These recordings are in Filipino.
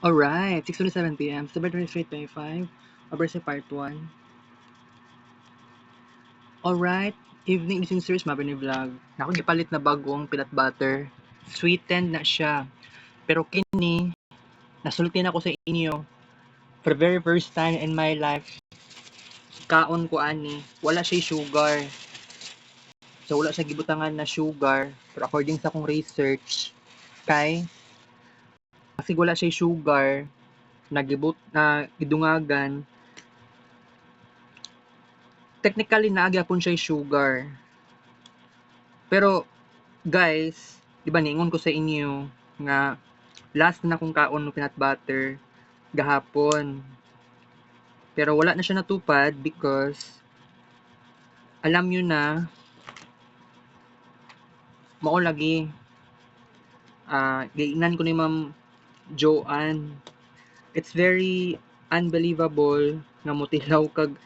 Alright, 6:27 p.m. September 23, 25. Abersa Part 1. Alright, evening listeners, mabini vlog. Ako gipalit na bagong peanut butter. Sweetened na siya. Pero kini, nasulti na ko sa inyo. For the very first time in my life, kaon ko ani, wala siya sugar. So wala siya gibutangan na sugar. Pero according sa akong research, kasi wala siya sugar, na gidungagan, technically naagya siya sugar. Pero guys, di ba ningon ko sa inyo nga last na kong kaon ng peanut butter gahapon. Pero wala na siya natupad because alam nyo na mao lagi giingnan ko ni Ma'am Joanne. It's very unbelievable nga mutilaw kag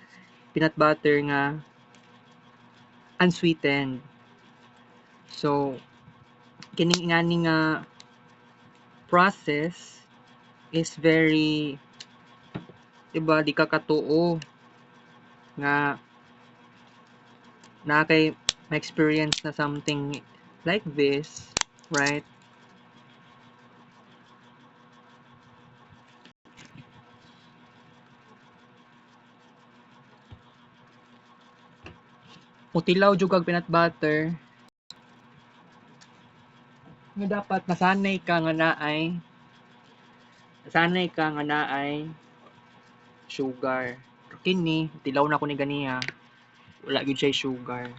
peanut butter nga unsweetened. So kining ingani nga process is very, diba, di ka katuo nga na kay ma-experience na something like this, right? Utilaw jud kag peanut butter nga dapat nasanay ka nga naay sugar. Kini tilaw na ko ni ganiya. Wala gyud siya sugar.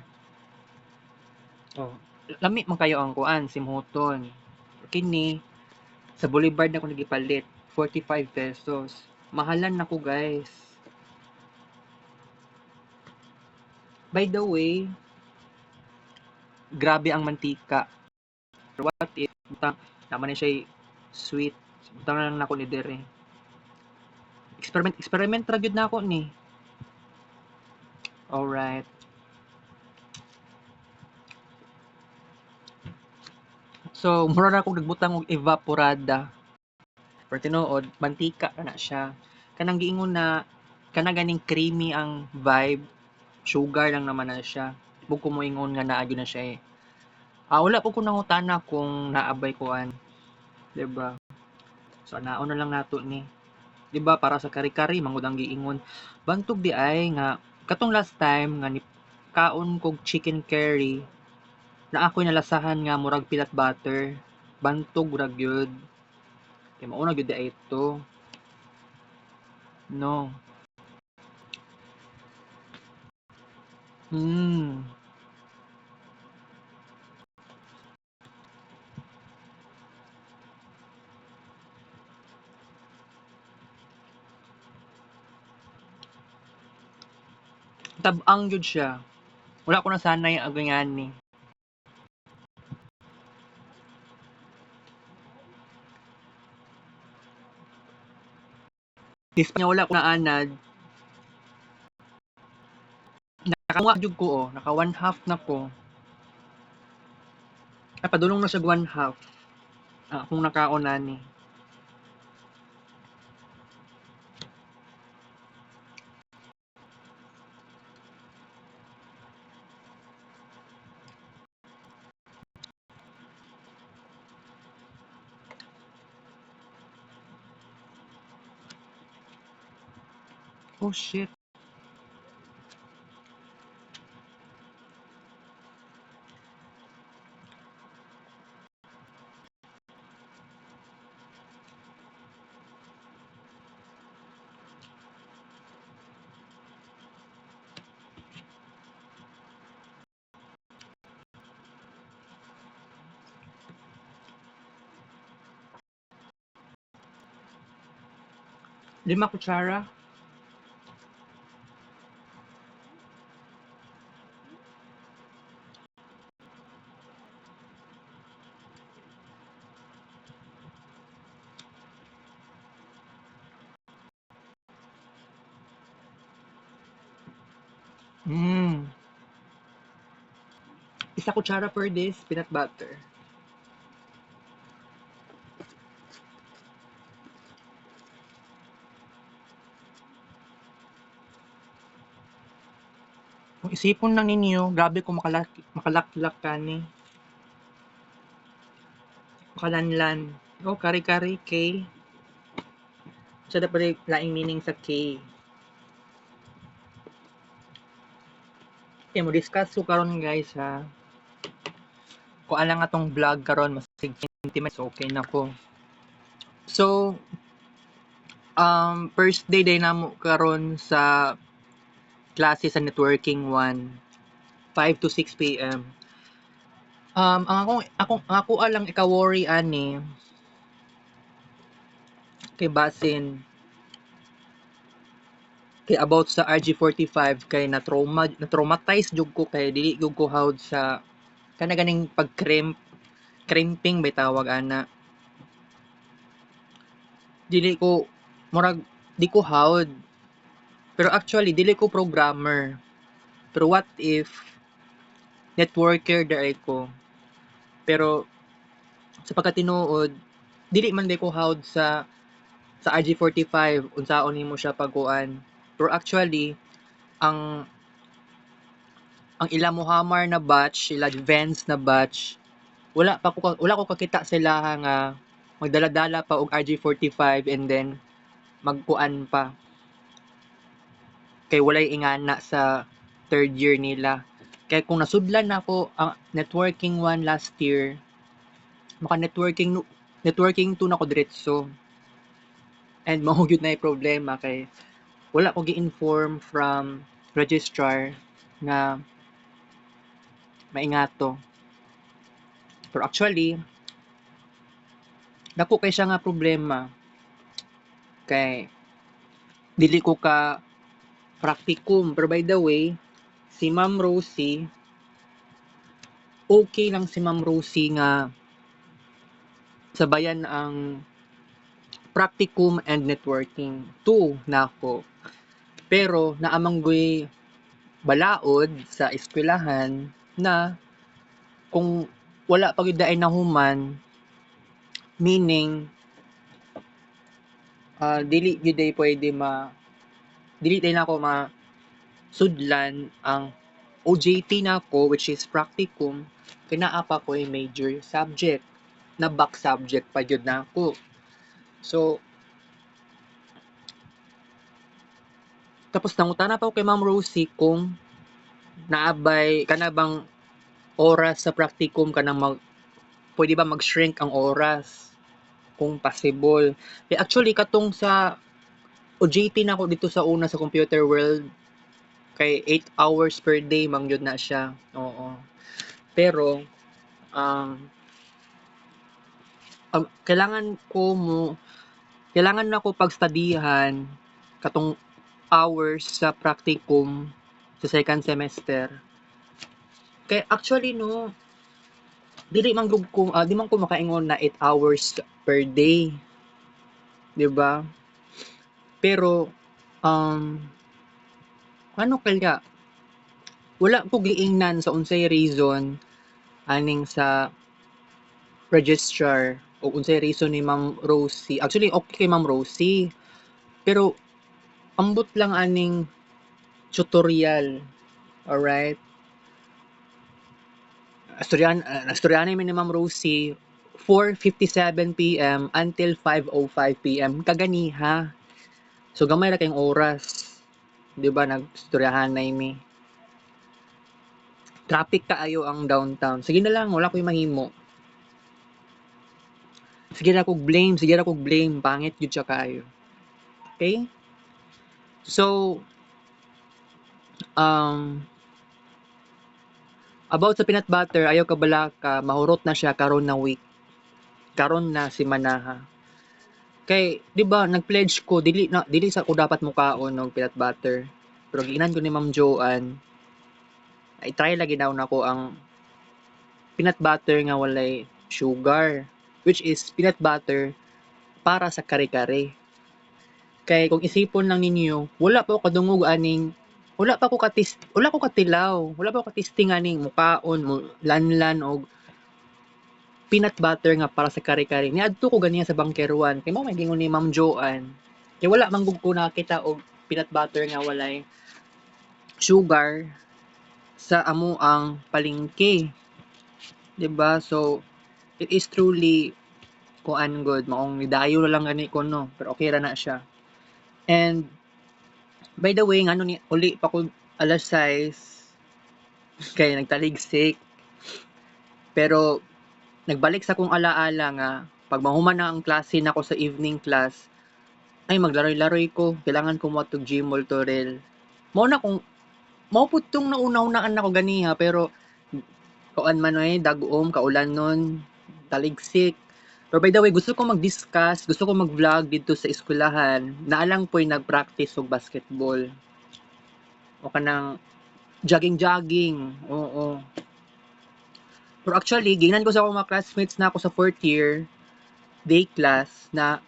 Oh, lami man kayo ang kuan simhoton. Kini sa Boulevard na ko nagipalit, 45 pesos. Mahalan na ko, guys. By the way, grabe ang mantika. What if butang naman na siya sweet. Butang na lang nako ni dire. Experiment ra gyud nako ni. Alright. So, mura na akong nagbutang og evaporada. Pero tinuod, mantika na siya. Kanang giingon na kanang ganing creamy ang vibe, sugar lang naman na siya. Bug ko moingon nga naa gyud na siya eh. Wala po ko nangutana kung naabay kuan, 'di ba? So naon na lang nato ni. 'Di ba para sa kari-kari mangud ang giingon. Bantog di ay nga katong last time nga ni kaon kog chicken curry na ako'y nalasahan nga murag peanut butter. Bantog ra gyud. Kay mao na gyud di ay ito. No. Hmm. Tab-ang gyud siya. Wala ko nasanay ang ganyani. Despite nga wala ko naanad, nakakuha jud ko oh, naka 1/2 na ko. Ay padulong na siya 1/2. Kung nakaon nani. Oh shit. Lima kutsara. Mm. Isa kutsara per this peanut butter. Kung isipon lang ninyo, grabe kung makalaklak ka ni. Makalanlan. Oh, kari-kari, K. Sa dapat laing meaning sa K. Okay, mo discuss ko karon guys ha. Kung alang atong vlog karon mas 20 minutes okay na ko. So, first day namo karon sa klase sa networking 1, 5 to 6 p.m. Ang ako alang ika-worry ani kay basin kay about sa RG45 kay na-traumatize jud ko kay dili jud ko hawd sa kana ganing crimping bay tawag ana. Dili ko murag di ko hawd. Pero actually dili ko programmer. Pero what if networker dai ko. Pero sa pagkatinuod dili man di ko hawd sa RG45 unsaon nimo siya pagkuan. Pero actually ang ila Mohamar na batch, ila Vance na batch, wala ko kakita sila nga magdala-dala pa og RG45 and then magkuan pa. Kay walay ingana sa third year nila. Kaya kung nasudlan ako ang networking 1 last year, maka networking 2 na ko diretso. And mao gyud na problema kay wala ko gi-inform from registrar na maingato. Pero actually, dako kay siya nga problema kay dili ko ka practicum. Pero by the way, si Ma'am Rosie, okay lang si Ma'am Rosie nga sabayan ang practicum and networking. 2 na ako. Pero naamanggoy balaod sa eskwelahan na kung wala pa gyud daay nahuman, meaning dili gyud day pwede dili day nako sudlan ang OJT nako which is practicum kay naa pa ko'y major subject na back subject pa gyud nako. So tapos nangutana pa ko kay Ma'am Rosie kung naabay kana bang oras sa practicum kanang pwede ba mag-shrink ang oras kung possible. Actually katong sa OJT na ko dito sa una sa computer world kay 8 hours per day man gyud na siya. Oo. Pero kailangan na ko pagstudihan katong hours sa practicum sa second semester. Kay actually no, di man ko makaingon na 8 hours per day. 'Di ba? Pero ano kaya wala ko giingnan sa unsay reason aning sa registrar o unsay reason ni Ma'am Rosie. Actually okay kay Ma'am Rosie. Pero ambot lang aning tutorial. Alright? Nastoryahan mi ni Ma'am Rosie 4:57 PM until 5:05 PM kaganiha. So gamay ra kayong oras. 'Di ba nagstoryahan na mi. Traffic kaayo ang downtown. Sige na lang, wala ko'y mahimo. Sige ra kog blame, pangit gyud siya kaayo. Okay? So about sa peanut butter, ayaw ka bala ka mahurot na siya karon na week. Karon na si Manaha. Kay 'di ba nag-pledge ko dili sa ko dapat mukaon og peanut butter. Pero giingnan ko ni Ma'am Joanne. Ay try lagi daw nako ang peanut butter nga walay sugar, which is peanut butter para sa kare-kare. Kay kung isipon lang ninyo, wala pa ko kadungog aning wala ko katilaw, wala pa ko katesting aning mukaon mo lanlan og peanut butter nga para sa kare-kare. Niadto ko ganiya sa bangkeruan. Kay mao may gingon ni Ma'am Joanne. Kay wala man gud ko nakita og peanut butter nga walay sugar sa amo ang palengke, 'di ba? So it is truly kuan good maong nidayo na lang gani ko no, pero okay ra na siya. And by the way ngano ni uli pa ko alas 6 kay nagtaligsik pero nagbalik sa kong alaala nga pag mahuman na ang klase nako sa evening class ay maglaroy-laroy ko kailangan ko matog gym or torel mao na kung mao pud tong naunaw-naan ako ganiha pero kuan man dag-om kaulan nun taligsik. Pero by the way gusto ko mag-discuss, gusto ko mag-vlog dito sa eskwelahan naalang po'y nag-practice og basketball o kanang jogging-jogging, oo. Pero actually giingnan ko sa akong mga classmates na ako sa 4th year day class na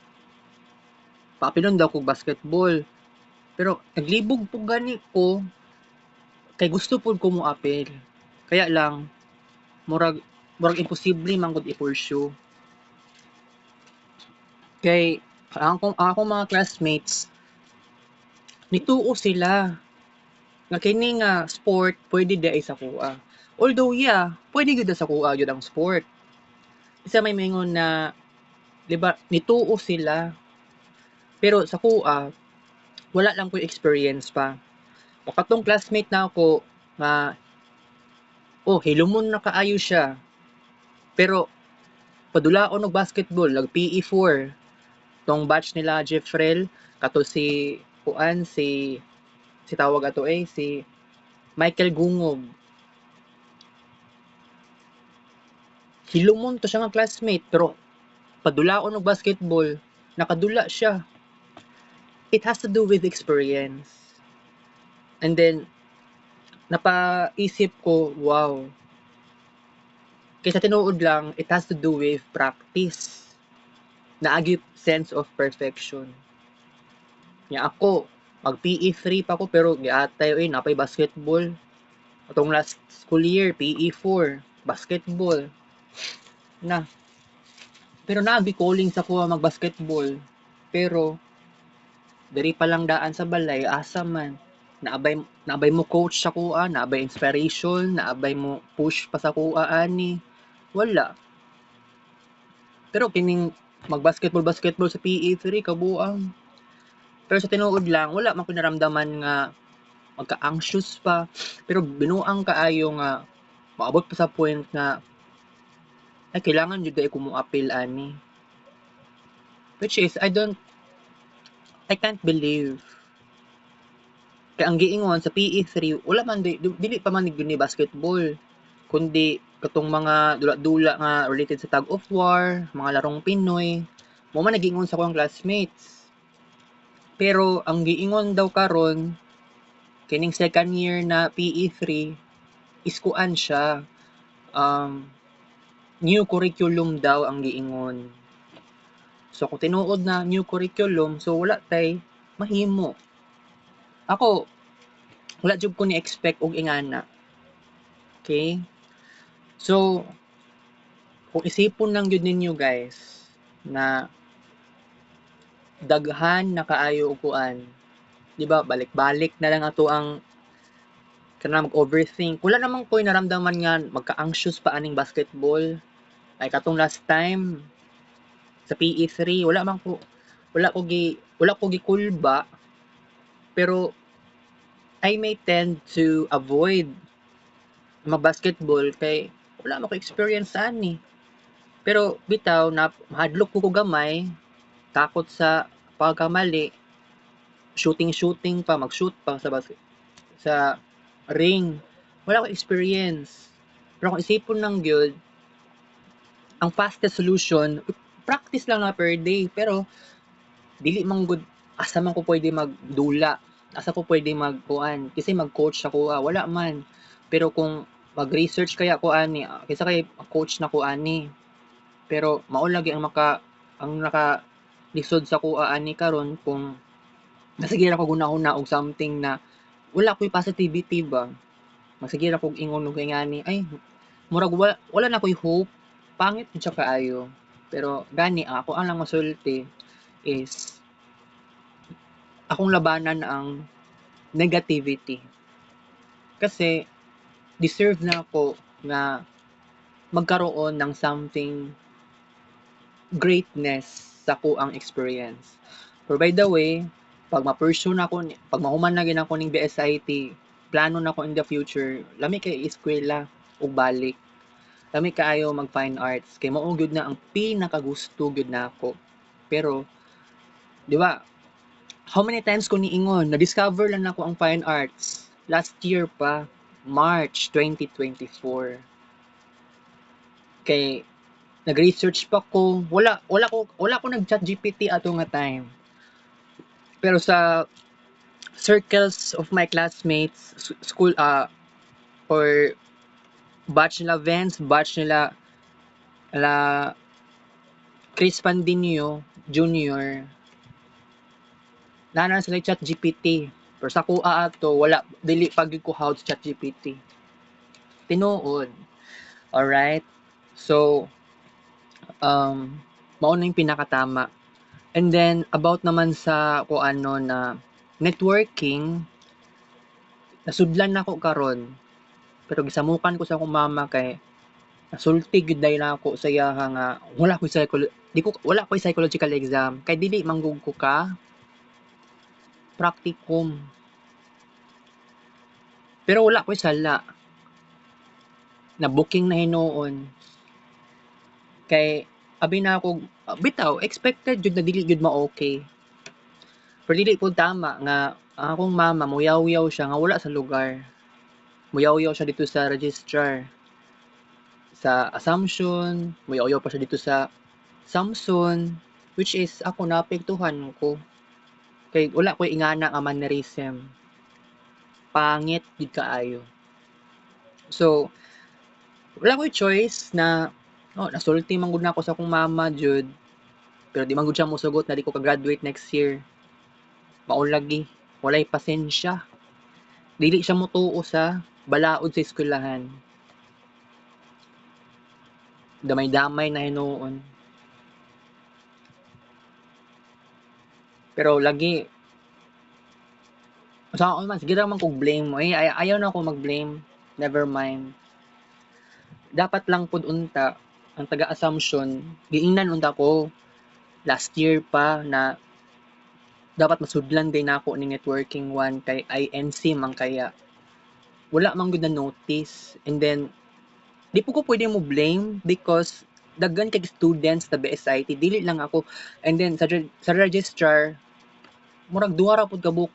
paapilon daw kog basketball. Pero naglibog po gani ko kay gusto pud ko moapil. Kaya lang murag murag imposible man gud i-pursue. Kay ang akong mga classmates nituo sila nga kini nga sport pwede di ay sa kuha. Although yeah, pwede gyud sa kuha gyud ang sport. Isa may mingon na 'di ba nituo sila pero sa kuha wala lang ko experience pa. O katong classmate na ako nga oh hilumon na kaayo siya. Pero padulaon og basketball nag PE4 tong batch nila Jeffrel kato si kuan si tawag ato si Michael Gungog. Hilumon to siya nga classmate pero padulaon og basketball nakadula siya. It has to do with experience. And then napaisip ko, wow. Kaysa tinuod lang, it has to do with practice. Naagi sense of perfection. Nya ako, mag PE3 pa ko pero giatay napay basketball. Atong last school year, PE4, basketball. Na. Pero naagi calling sa kuha mag basketball. Pero diri pa lang daan sa balay, asa man. Naabay mo coach sa kuha, naabay inspiration, naabay mo push pa sa kuha ani. Wala. Pero kining mag-basketball sa PE3 kabuang. Pero sa tinuod lang, wala man ko naramdaman nga magka-anxious pa. Pero binuang kaayo nga maabot pa sa point nga ay kailangan jud ko mo-appeal ani. Which is I can't believe. Kaya ang giingon sa PE3 wala man dili pa man ni basketball kundi katong mga dula-dula nga related sa tug of war, mga larong Pinoy, mo man nagiingon sa akong classmates. Pero ang giingon daw karon kining second year na PE3 is kuan siya new curriculum daw ang giingon. So kung tinuod na new curriculum, so wala tay mahimo. Ako wala jud ko ni expect og ingana. Okay? So kung isipon lang gyud ninyo guys na daghan na kaayo og kuan, di ba balik-balik na lang ato ang kana mag-overthink. Wala namang ko'y naramdaman nga magka-anxious pa aning basketball. Ay katong last time sa PE3 wala ko gikulba pero I may tend to avoid mag-basketball kay wala man ko experience ani. Pero bitaw na mahadlok ko gamay takot sa pagkamali shooting pa mag-shoot pa sa ring wala ko experience pero kung isipon lang gyud ang fastest solution practice lang na per day pero dili man gud asa man ko pwede magdula asa ko pwede magkuan kasi mag-coach ako wala man pero kung mag-research kaya ko ani kaysa kay coach na ko ani pero mao lagi ang naka lisod sa kuha ani karon kung nasige ra ko gunahuna og something na wala ko'y positivity ba masige ra kog ingon og ingani ay murag wala na ko'y hope pangit jud siya kaayo pero gani ako ang lang masulti is akong labanan ang negativity kasi deserve na ako nga magkaroon ng something greatness sa ko ang experience. Pero by the way, pag ma-pursue na ko, pag mahuman na gid ako ning BSIT, plano na ko in the future, lami kay eskwela ug balik. Lami kaayo mag fine arts kay mao gyud na ang pinakagusto gyud nako. Pero di ba, how many times ko niingon na discover lang nako ang fine arts last year pa, March 2024. Kay nag-research pa ko, wala ko nag-chat GPT ato nga time. Pero sa circles of my classmates, school or batch nila Vince, batch nila Chris Pandinio Jr. Nana sila chat GPT. Pero sa kuha ato, wala, dili pag ko how chat GPT. Tinuod. Alright? So, mao na yung pinakatama. And then, about naman sa kung ano na networking, nasudlan na ko karon. Pero gisamukan ko sa akong mama kay nasulti gid dahil ako sa iya nga wala ko psychological exam kay dili manggug ko ka practicum. Pero wala ko sala na booking na hinuon kay abi na ako bitaw expected jud na dili jud ma-okay. Pero dili pud tama nga ang akong mama muyaw-yaw siya nga wala sa lugar. Muyaw-yaw siya dito sa registrar sa Assumption, muyaw-yaw pa siya dito sa Samson, which is ako naapektuhan ko. Kay wala ko ingana nga mannerism. Pangit gid kaayo. So, wala ko choice na nasulti man gud nako sa akong mama jud. Pero di man gud siya mosugot na di ko ka-graduate next year. Maon lagi, walay pasensya. Dili siya motuo sa balaod sa eskwelahan. Damay-damay na hinuon. Pero lagi sa ako man sige ra man kog blame mo. Ayaw na ako mag-blame. Never mind. Dapat lang pud unta ang taga-assumption giingnan unta ko last year pa na dapat masudlan din nako ni networking one kay INC man kaya wala man gud na notice. And then di po ko pwede mo blame because daghan kay students sa BSIT dili lang ako. And then sa registrar murag duha ra pud ka book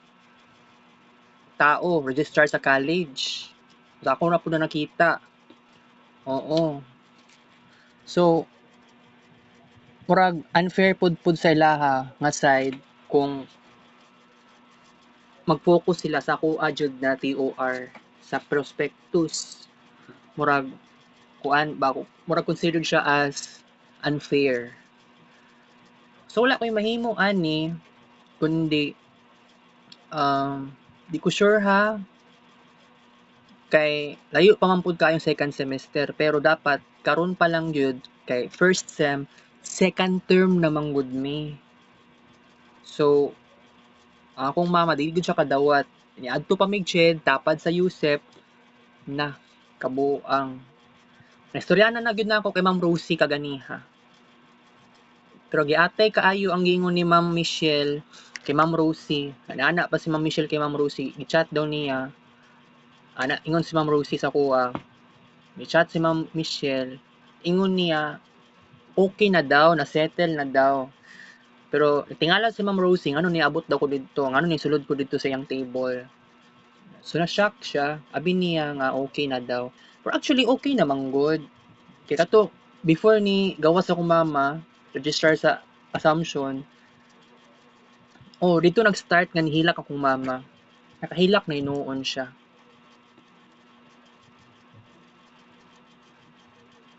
tao registrar sa college. So, ako na pud na nakita. Oo. So murag unfair pud sa ilaha nga side kung mag-focus sila sa kuha jud na TOR sa prospectus. Murag murag considered siya as unfair. So wala ko'y mahimo ani kundi di ko sure ha kay layo pa man pud kayong second semester pero dapat karon pa lang jud kay first sem second term na manggod mi. So akong mama dili gud siya kadawat. Niadto pa mig CHED tapad sa USEP na kabuang. Naistoryanan na gyud nako kay Ma'am Rosie kaganiha. Pero giatay kaayo ang giingon ni Ma'am Michelle kay Ma'am Rosie. Ana pa si Ma'am Michelle kay Ma'am Rosie. Gi-chat daw niya. Ingon si Ma'am Rosie sa kuha. Gi-chat si Ma'am Michelle. Ingon niya okay na daw, na settle na daw. Pero tingala si Ma'am Rosie, ngano ni abot daw ko dito, ngano ni sulod ko dito sa iyang table. So na-shock siya, abi niya nga okay na daw. Pero actually okay naman good. Kaya kato, before ni gawas ako mama, register sa Assumption, dito nag-start nga nihilak akong mama. Nakahilak na inuon siya.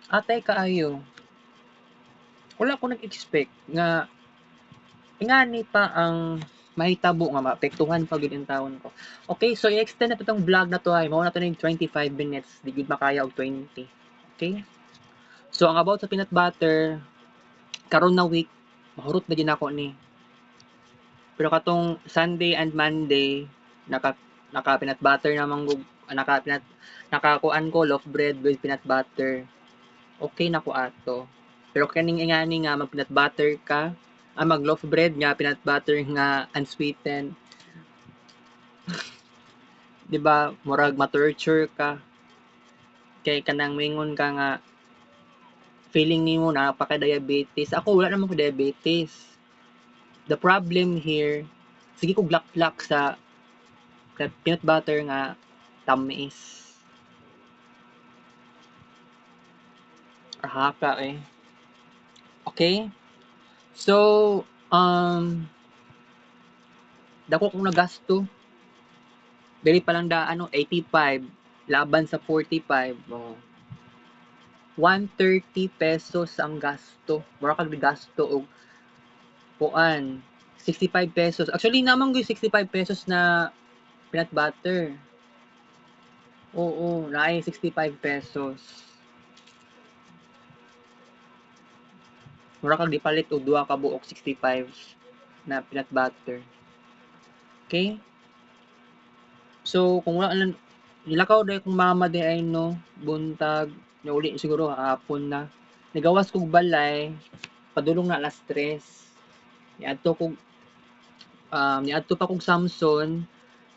Atay kaayo. Wala ko nag-expect nga ingani pa ang mahitabo nga maapektuhan pa gid ang taon ko. Okay, so i-extend na to tong vlog na to ay mao na to ning 25 minutes, di gid makaya og 20. Okay? So ang about sa peanut butter karon na week mahurot na gid ako ni. Pero katong Sunday and Monday naka peanut butter na manggug nakakuan ko loaf bread with peanut butter. Okay na ko ato. Pero kaning ingani nga mag peanut butter ka, mag loaf bread nga peanut butter nga unsweetened, 'di ba? Murag ma-torture ka kay kanang mingon ka nga feeling nimo napaka-diabetes. Ako wala naman ko diabetes. The problem here, sige ko glak-glak sa peanut butter nga tamis. Haka eh. Okay? So, dako kong nagasto. Dili pa lang 85 laban sa 45. Oh. 130 pesos ang gasto. Mura kag gasto og kuan 65 pesos. Actually naman gyud 65 pesos na peanut butter. Oo, naay 65 pesos. Mura kag gipalit og duha ka buok 65 na peanut butter. Okay? So, kung wala lang, nilakaw dahil kung mama di ay no, buntag, uli siguro hapon na. Nagawas kog balay, padulong na alas 3. Niadto pa kog Samson,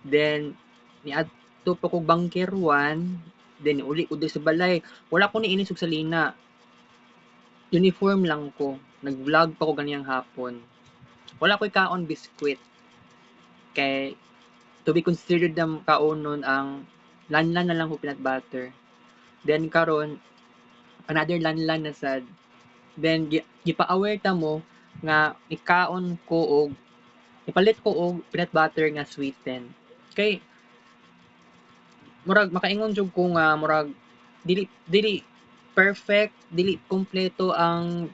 then niadto pa kog Bangker 1, then uli ko sa balay. Wala ko ni inis og salina. Uniform lang ko. Nag-vlog pa ko ganiyang hapon. Wala ko'y kaon biskwit. Kay to be considered na kaunon ang lanlan na lang ko peanut butter. Then karon another lanlan na sad. Then gipa-aware ta mo nga ikaon ko og ipalit ko og peanut butter nga sweetened. Kay murag makaingon jud ko nga murag dili perfect, dili kompleto ang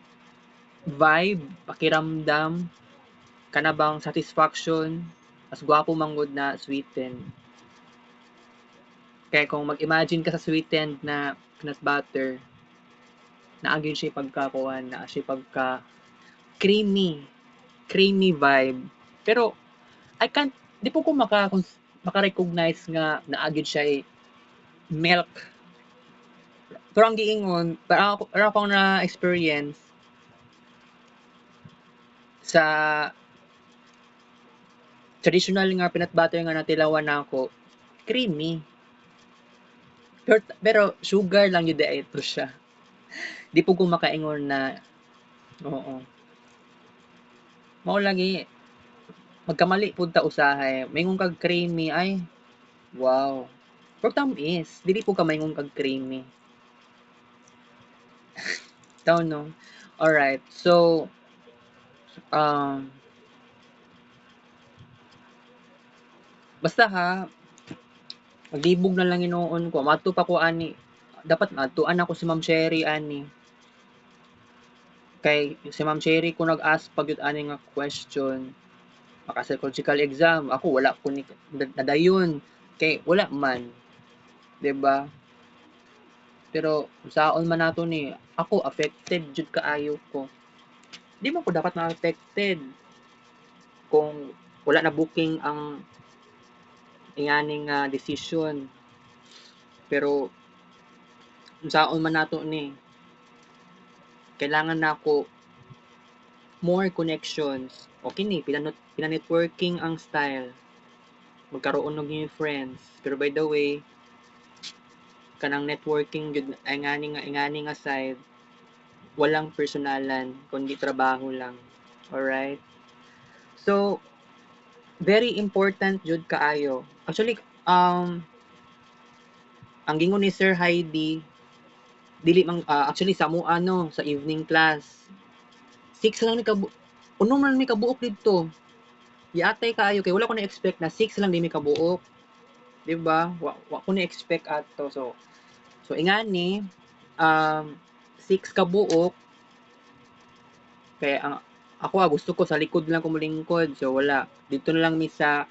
vibe, pakiramdam, kana bang satisfaction, mas gwapo manggod na sweetened. Kaya kung mag-imagine ka sa sweetened na peanut butter, naagin siya pagkakuan, na siya pagka creamy vibe. Pero di po ko maka-recognize nga naagin siya milk. Pero ang giingon, para akong na-experience sa traditional nga peanut butter nga natilawan nako, creamy. Pero sugar lang yun ito siya. Di po ko makaingon na, oo. Mao lagi, magkamali po ta usahay. Mayingon kag creamy, ay, wow. Pero tamis, dili po ka mayingon kag creamy. Don't know. Alright, so, basta ha, maglibog na lang inoon ko. Mato pa ko ani. Dapat matuan ako si Ma'am Cherry ani. Kay si Ma'am Cherry ko nag-ask pag yun ani nga question. Maka-psychological exam. Ako wala ko ni nadayon. Kay wala man. 'Di ba? Pero saon man nato ni, ako affected jud kaayo ko. Di man ko dapat na-affected kung wala na booking ang inganing decision. Pero saon man nato ni, kailangan na ako more connections. Okay ni, pina-networking ang style. Magkaroon og new friends. Pero by the way, kanang networking jud ay ingani nga side, walang personalan kundi trabaho lang. Alright? So, very important jud kaayo. Actually, ang gingon ni Sir Heidi, dili mang actually sa mo sa evening class 6 lang ni uno man mi kabuok didto. Giatay kaayo kay wala ko na-expect na 6 lang di mi kabuok. Di ba? Wa ko na-expect ato. So ingani 6 kabuok kay ang ako gusto ko sa likod lang ko molingkod. So wala. Dito na lang mi sa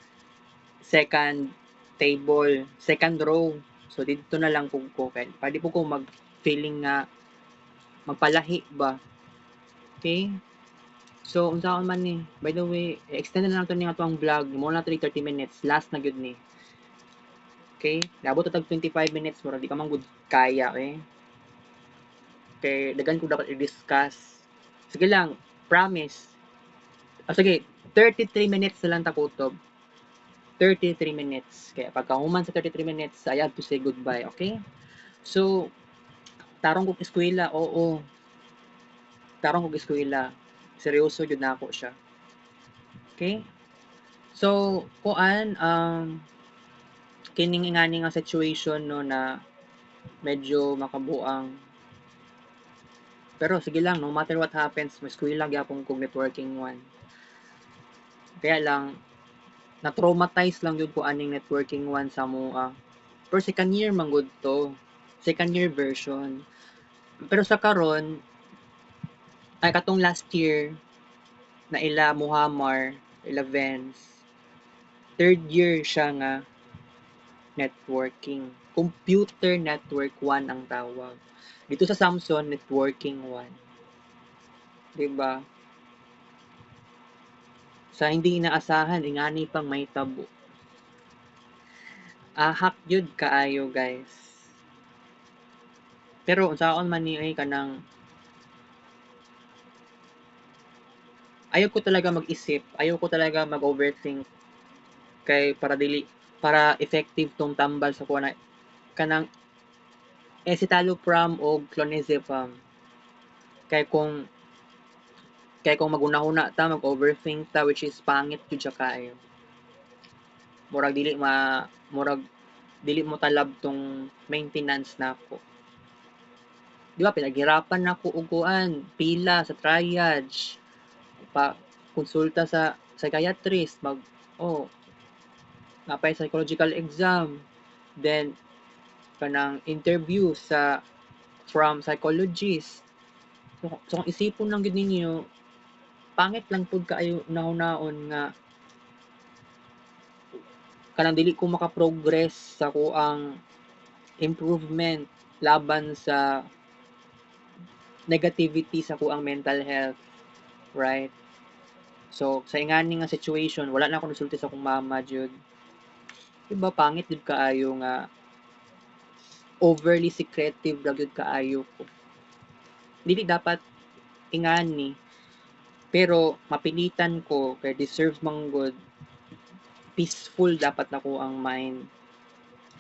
second table, second row. So dito na lang ko kay pwede po ko mag-feeling nga magpalahi ba. Okay? So unsaon man ni. By the way, extend na lang to ni ato ang vlog. Mo na 30 minutes. Last na gyud ni. Okay? Naabot na tag 25 minutes mo, di ka man good kaya, okay? Okay, dagan ko dapat i-discuss. Sige lang, promise. Sige, 33 minutes na lang takutob. 33 minutes. Kaya pagkahuman sa 33 minutes, I have to say goodbye, okay? So, tarong kong eskwela, oo. Tarong kong eskwela. Seryoso jud nako siya. Okay? So, kuan kining ingani nga situation no na medyo makabuang. Pero sige lang, no matter what happens, mas eskwela gyapon kong networking one. Kaya lang na-traumatize lang yun ko aning networking one sa mua. Pero second year man gud to. Second year version. Pero sa karon ay katong last year na ila Muhammar, ila Vance, third year siya nga networking. Computer Network 1 ang tawag. Dito sa Samsung, Networking 1. 'Di ba? Sa hindi inaasahan, ingani pang may tabo. Ahak yun kaayo, guys. Pero unsaon man ni ay kanang ayaw ko talaga mag-isip, ayaw ko talaga mag-overthink kay para effective tong tambal sa kuha na kanang escitalopram o clonazepam. Kay kung magunahuna ta mag-overthink ta which is pangit jud siya kaayo. Murag dili mo talab tong maintenance nako. Di ba pinaghirapan nako og kuan, pila sa triage, pa konsulta sa psychiatrist, napay psychological exam, then kanang interview from psychologist. So kung isipon lang gid ninyo, pangit lang pud kaayo unahon nga kanang dili ko maka-progress sa kuang improvement laban sa negativity sa kuang mental health, right? So sa ingani nga situation, wala na ako nagsulti sa akong mama jud. Diba pangit jud kaayo nga overly secretive ra gyud kaayo ko. Dili dapat ingani, pero mapilitan ko kay deserve man good. Peaceful dapat nako ang mind.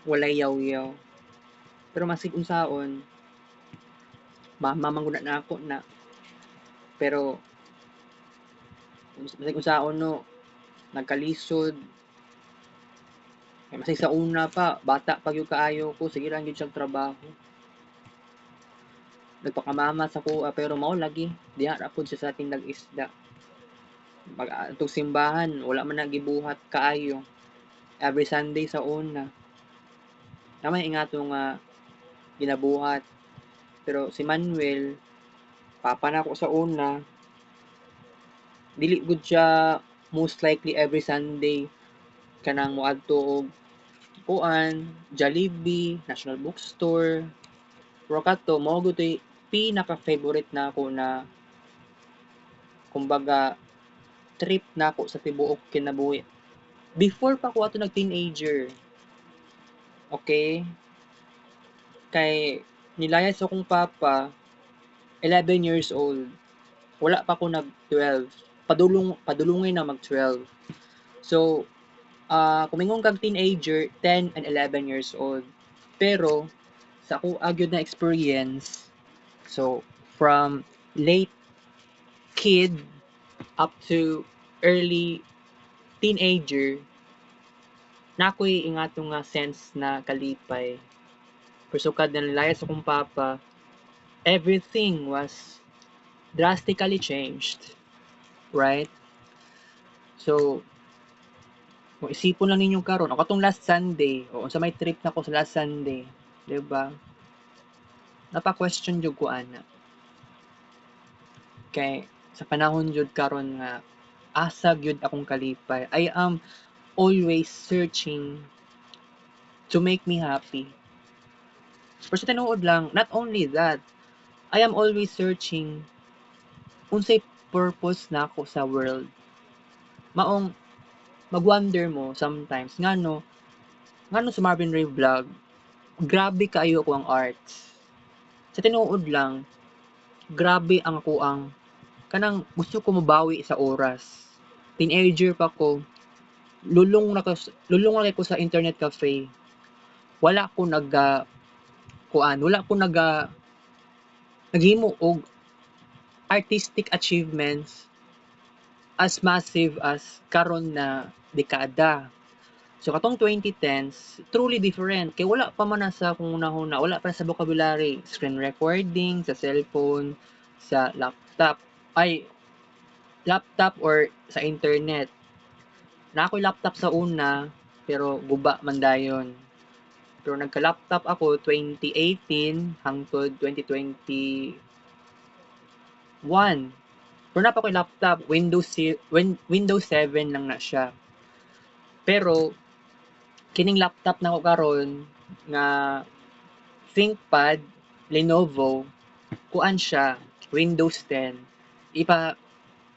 Walay yaw-yaw. Pero masig unsaon, mama man gud na ako na. Pero masig unsaon no, nagkalisod. Masig sa una pa, bata pa gyud kaayo ko, sige lang gyud siyang trabaho. Nagpakamama sa kuha pero mao lagi diha ra pud siya sa ating nag-isda. Pag atong simbahan wala man nagibuhat kaayo. Every Sunday sa una. Namay ingato nga ginabuhat. Pero si Manuel, papa na ako sa una, dili gud siya most likely every Sunday kanang moadto og kuan, Jollibee, National Bookstore. Pero kato mao gud pinaka-favorite nako na kumbaga trip nako sa tibuok kinabuhi. Before pa ko ato nag-teenager. Okay? Kay nilayas akong papa 11 years old. Wala pa ako nag-12. Padulungay na mag-12. So, kumingon kag teenager, 10 and 11 years old. Pero, sa ako agyod na experience, so, from late kid up to early teenager, na ako'y ingato nga sense na kalipay. Persukad na nilayas akong papa, everything was drastically changed. Right? So, kung isipon lang ninyo karon, o katong last Sunday, o sa may trip na ko sa last Sunday, 'di ba? Napa-question jud ko ana. Kay sa panahon jud karon nga asa gyud akong kalipay. I am always searching to make me happy. Pero sa tinuod lang, not only that, I am always searching unsay purpose nako sa world. Maong mag-wonder mo sometimes ngano ngano sa Marvin Ray vlog, grabe kaayo ko ang arts. Sa tinuod lang, grabe ang ako ang kanang gusto ko mabawi sa oras. Teenager pa ko, lulong na ko sa internet cafe. Wala ko wala ko naghimo og artistic achievements as massive as karon na dekada. So katong 2010s, truly different kay wala pa man na sa kung una-una, wala pa sa vocabulary, screen recording sa cellphone, sa laptop or sa internet. Na ako'y laptop sa una, pero guba man dayon. Pero nagka-laptop ako 2018 hangtod 2021. Pero na pa ko'y laptop, Windows 7 lang na siya. Pero kining laptop na ko karon nga ThinkPad Lenovo, kuan siya Windows 10.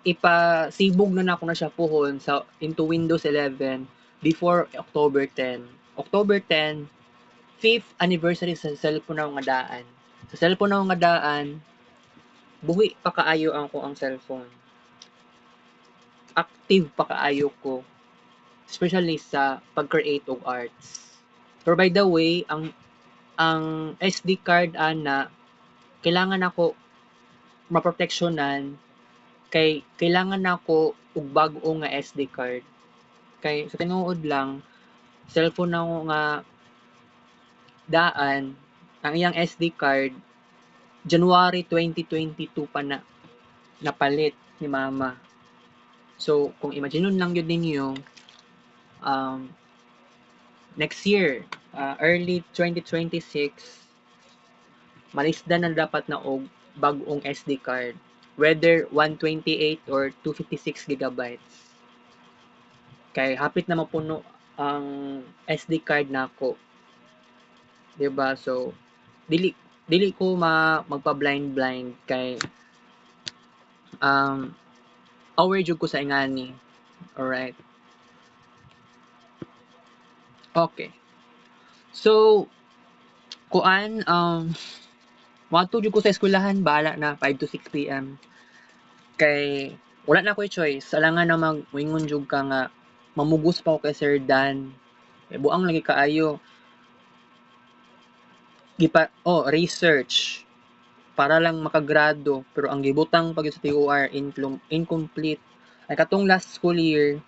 Ipasibog na nako na siya puhon sa into Windows 11 before October 10. October 10, 5th anniversary sa cellphone na nga daan. Sa cellphone na nga daan, buhi pa kaayo ang cellphone. Active pa kaayo ko, especially sa pag-create og arts. Pero by the way, ang SD card ana kailangan ako maproteksyonan kay kailangan nako og bag-o nga SD card. Kay sa tinuod lang, cellphone na ko nga daan, ang iyang SD card, January 2022 pa na napalit ni mama. So, kung imagineon lang yun ninyo, next year, early 2026, malisdan na dapat na og bag-ong SD card. Whether 128 or 256 gigabytes. Kay hapit na mapuno ang SD card nako. 'Di ba? So dili ko magpa-blind kay aware jud ko sa ingani. Alright. Okay. So kuan Moadto jud ko sa eskwelahan, bahala na 5 to 6 PM. Kay wala na ko'y choice, alangan na moingon jud ka nga mamugos pa ko kay Sir Dan. Kay buang lagi kaayo. Research para lang makagrado pero ang gibutang pag sa TOR incomplete. Ay katong last school year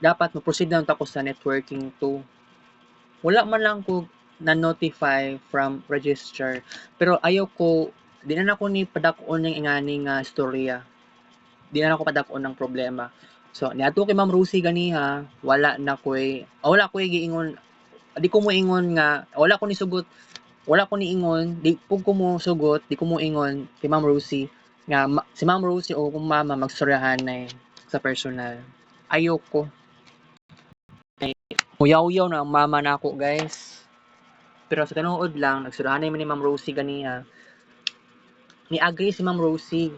dapat mo-proceed na ako sa networking 2. Wala man lang ko na-notify from register pero ayaw ko di na ako ni padakon ng ingani nga istorya. Di na ako padakon ng problema. So niadto kay Ma'am Rosie ganiha, wala ko'y giingon, di ko moingon nga wala ko ni ingon, di ko mo sugot, di ko mo ingon kay Ma'am Rosie nga si Ma'am Rosie o kung mama magstoryahanay sa personal. Ayoko. Kay uyaw-uyaw na ang mama nako guys. Pero sa tinuod lang, nagstoryahanay man ni Ma'am Rosie ganiha. Ni-agree si Ma'am Rosie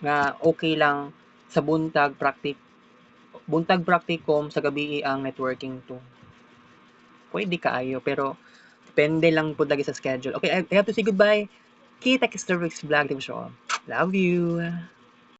nga okay lang sa buntag practicum sa gabi ang networking 2. Pwede kaayo pero depende lang po lagi sa schedule. Okay, I have to say goodbye. Kita kay Starbucks Vlog Team Show. Love you.